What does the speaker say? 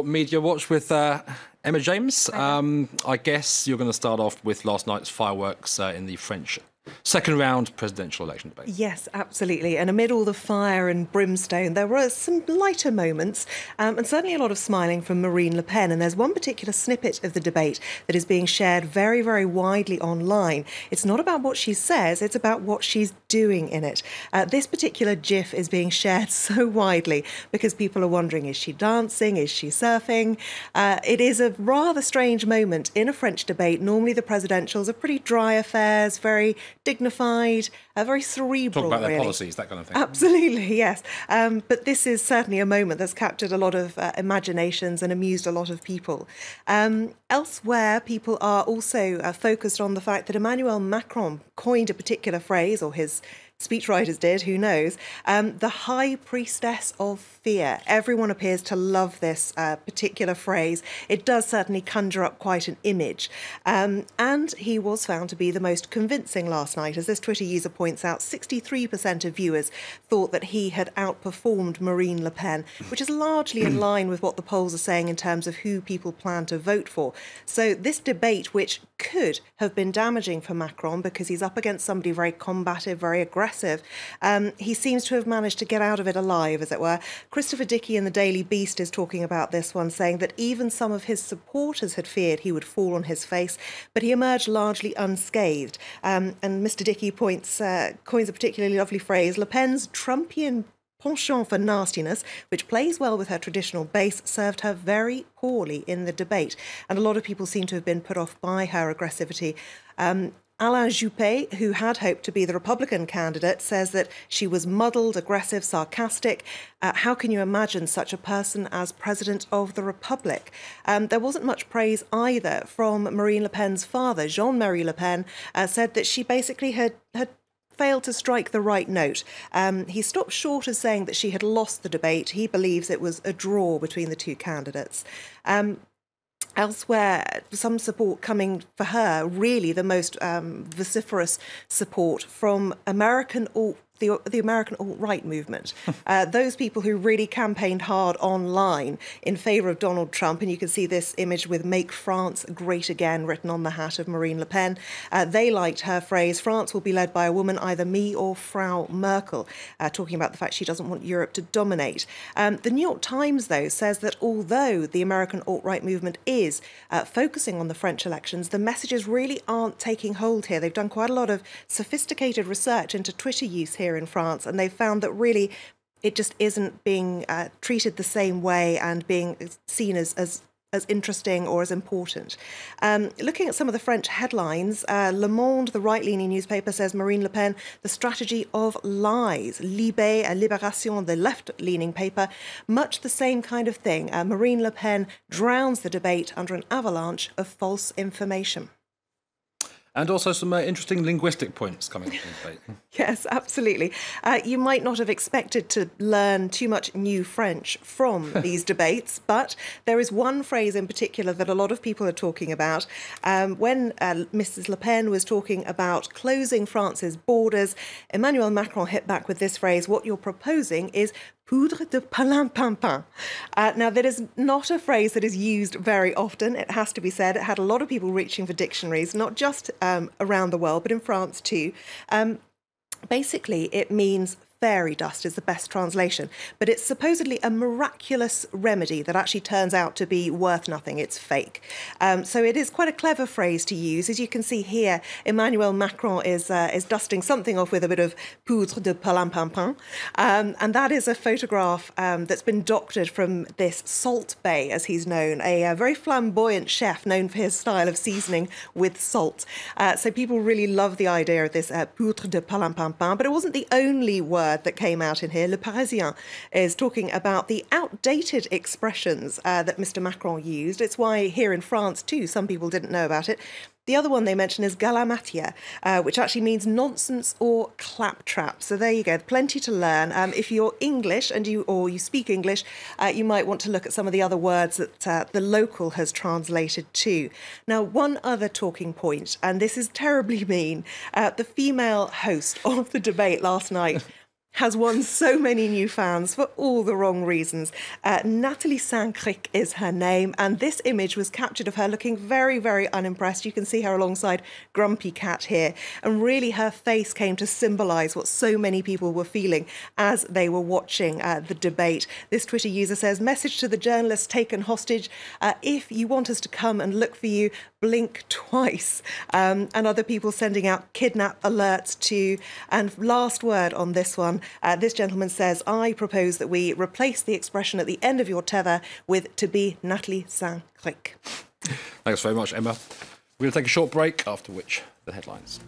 MediaWatch with Emma James. I guess you're going to start off with last night's fireworks in the French second round presidential election debate. Yes, absolutely. And amid all the fire and brimstone, there were some lighter moments and certainly a lot of smiling from Marine Le Pen. And there's one particular snippet of the debate that is being shared very, very widely online. It's not about what she says, it's about what she's doing in it. This particular GIF is being shared so widely because people are wondering, is she dancing? Is she surfing? It is a rather strange moment in a French debate. Normally the presidentials are pretty dry affairs, very dignified, very cerebral. Talk about their really. Policies, that kind of thing. Absolutely, yes. But this is certainly a moment that's captured a lot of imaginations and amused a lot of people. Elsewhere, people are also focused on the fact that Emmanuel Macron coined a particular phrase, or his speechwriters did, who knows, the high priestess of fear. Everyone appears to love this particular phrase. It does certainly conjure up quite an image. And he was found to be the most convincing last night. As this Twitter user points out, 63% of viewers thought that he had outperformed Marine Le Pen, which is largely in line with what the polls are saying in terms of who people plan to vote for. So this debate, which could have been damaging for Macron because he's up against somebody very combative, very aggressive, he seems to have managed to get out of it alive, as it were. Christopher Dickey in the Daily Beast is talking about this one, saying that even some of his supporters had feared he would fall on his face, but he emerged largely unscathed. And Mr. Dickey coins a particularly lovely phrase, Le Pen's Trumpian penchant for nastiness, which plays well with her traditional base, served her very poorly in the debate. And a lot of people seem to have been put off by her aggressivity. Alain Juppé, who had hoped to be the Republican candidate, says that she was muddled, aggressive, sarcastic. How can you imagine such a person as President of the Republic? There wasn't much praise either from Marine Le Pen's father. Jean-Marie Le Pen said that she basically had failed to strike the right note. He stopped short of saying that she had lost the debate. He believes it was a draw between the two candidates. Elsewhere, some support coming for her, really the most vociferous support from the American alt-right movement. Those people who really campaigned hard online in favour of Donald Trump, and you can see this image with "Make France Great Again" written on the hat of Marine Le Pen. They liked her phrase, "France will be led by a woman, either me or Frau Merkel," talking about the fact she doesn't want Europe to dominate. The New York Times, though, says that although the American alt-right movement is focusing on the French elections, the messages really aren't taking hold here. They've done quite a lot of sophisticated research into Twitter use here in France, and they've found that really it just isn't being treated the same way and being seen as interesting or as important. Looking at some of the French headlines, Le Monde, the right-leaning newspaper, says Marine Le Pen, the strategy of lies. Libération, the left-leaning paper, much the same kind of thing. Marine Le Pen drowns the debate under an avalanche of false information. And also some interesting linguistic points coming up in the debate. Yes, absolutely. You might not have expected to learn too much new French from these debates, but there is one phrase in particular that a lot of people are talking about. When Mrs. Le Pen was talking about closing France's borders, Emmanuel Macron hit back with this phrase, "What you're proposing is poudre de perlimpinpin." Now, that is not a phrase that is used very often, it has to be said. It had a lot of people reaching for dictionaries, not just around the world, but in France too. Basically, it means fairy dust is the best translation, but it's supposedly a miraculous remedy that actually turns out to be worth nothing. It's fake. So it is quite a clever phrase to use. As you can see here, Emmanuel Macron is dusting something off with a bit of poudre de perlimpinpin, and that is a photograph that's been doctored from this Salt Bay, as he's known, a very flamboyant chef known for his style of seasoning with salt. So people really love the idea of this poudre de perlimpinpin, but it wasn't the only word that came out in here. Le Parisien is talking about the outdated expressions that Mr. Macron used. It's why here in France too, some people didn't know about it. The other one they mention is galamatière, which actually means nonsense or claptrap. So there you go, plenty to learn. If you're English and you speak English, you might want to look at some of the other words that the local has translated too. Now, one other talking point, and this is terribly mean, the female host of the debate last night has won so many new fans for all the wrong reasons. Nathalie Saint-Cric is her name, and this image was captured of her looking very, very unimpressed. You can see her alongside Grumpy Cat here, and really her face came to symbolise what so many people were feeling as they were watching the debate. This Twitter user says, message to the journalists taken hostage, if you want us to come and look for you, blink twice. And other people sending out kidnap alerts too. And last word on this one, this gentleman says, I propose that we replace the expression at the end of your tether with to be Nathalie Saint-Cric. Thanks very much, Emma. We're going to take a short break, after which the headlines.